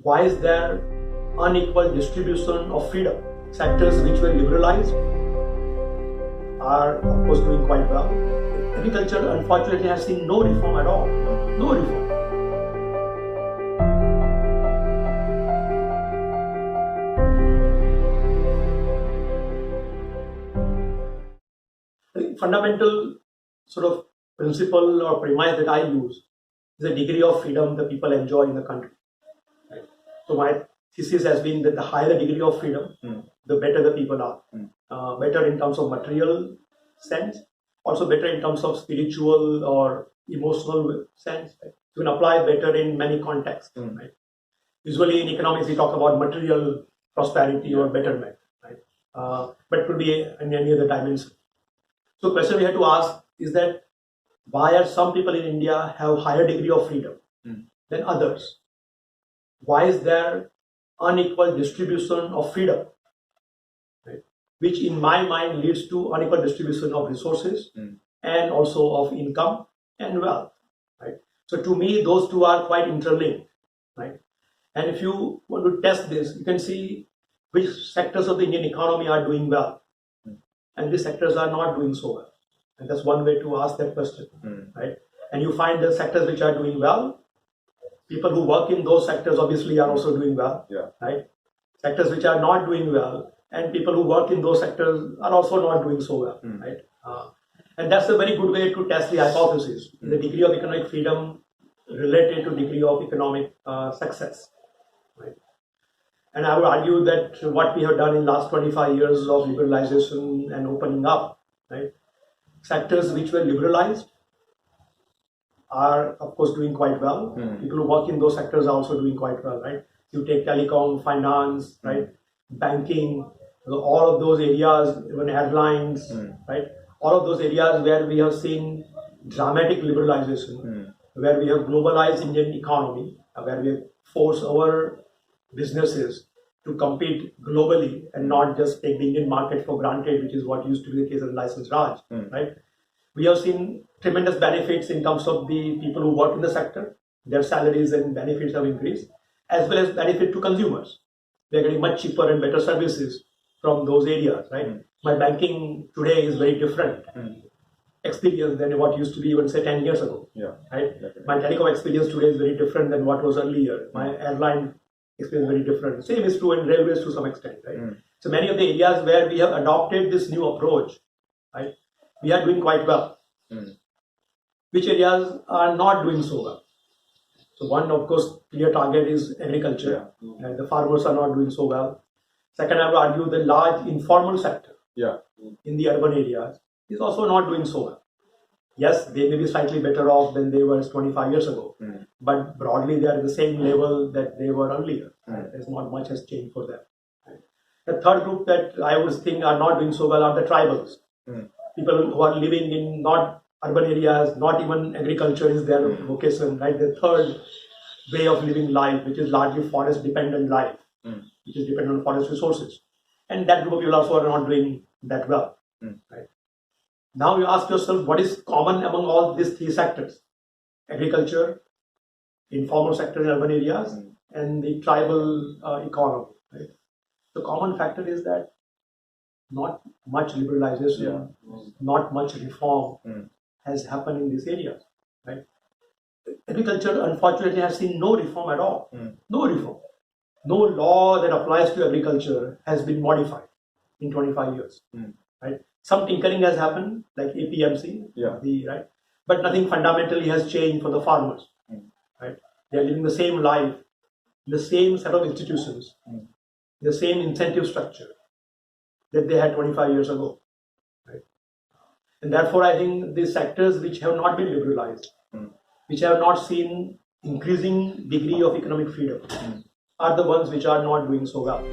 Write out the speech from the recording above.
Why is there unequal distribution of freedom? Sectors which were liberalized are, of course, doing quite well. Agriculture, unfortunately, has seen no reform at all. No reform. The fundamental sort of principle or premise that I use is the degree of freedom the people enjoy in the country. Right? So my thesis has been that the higher the degree of freedom, the better the people are. Better in terms of material sense, also better in terms of spiritual or emotional sense. Right? You can apply better in many contexts. Right? Usually in economics we talk about material prosperity or betterment, right? But it could be in any other dimension. So the question we have to ask is that why are some people in India have higher degree of freedom than others? Why is there unequal distribution of freedom? Right? Which in my mind leads to unequal distribution of resources and also of income and wealth. Right? So to me, those two are quite interlinked. Right? And if you want to test this, you can see which sectors of the Indian economy are doing well, and these sectors are not doing so well. And that's one way to ask that question. Right? And you find the sectors which are doing well, people who work in those sectors obviously are also doing well. Right? Sectors which are not doing well, and people who work in those sectors are also not doing so well. Right? And that's a very good way to test the hypothesis, the degree of economic freedom related to degree of economic success. Right? And I would argue that what we have done in last 25 years of liberalization and opening up, right? Sectors which were liberalized are, of course, doing quite well. People who work in those sectors are also doing quite well, right? You take telecom, finance, right? Banking, all of those areas, even airlines, right? All of those areas where we have seen dramatic liberalization, where we have globalized Indian economy, where we have forced our businesses to compete globally and not just take the Indian market for granted, which is what used to be the case in licensed Raj, right? We have seen tremendous benefits in terms of the people who work in the sector. Their salaries and benefits have increased, as well as benefit to consumers. They're getting much cheaper and better services from those areas, right? My banking today is very different experience than what used to be even say 10 years ago. Right? My telecom experience today is very different than what was earlier. My airline experience is very different. Same is true in railways to some extent, right? So many of the areas where we have adopted this new approach, right, we are doing quite well. Which areas are not doing so well? So one, of course, clear target is agriculture. The farmers are not doing so well. Second, I would argue the large informal sector in the urban areas is also not doing so well. Yes, they may be slightly better off than they were 25 years ago, but broadly they are at the same level that they were earlier. There's not much has changed for them. The third group that I would think are not doing so well are the tribals. People who are living in not urban areas, not even agriculture is their vocation, right? The third way of living life, which is largely forest dependent life, which is dependent on forest resources. And that group of people also are not doing that well. Right? Now you ask yourself, what is common among all these three sectors? Agriculture, informal sector in urban areas, and the tribal economy. Right? The common factor is that not much liberalization, not much reform has happened in these areas. Right? Agriculture, unfortunately, has seen no reform at all. No reform. No law that applies to agriculture has been modified in 25 years. Right? Some tinkering has happened, like APMC, right? But nothing fundamentally has changed for the farmers. Right? They are living the same life, the same set of institutions, the same incentive structure that they had 25 years ago. Right? And therefore, I think the sectors which have not been liberalized, which have not seen increasing degree of economic freedom, are the ones which are not doing so well.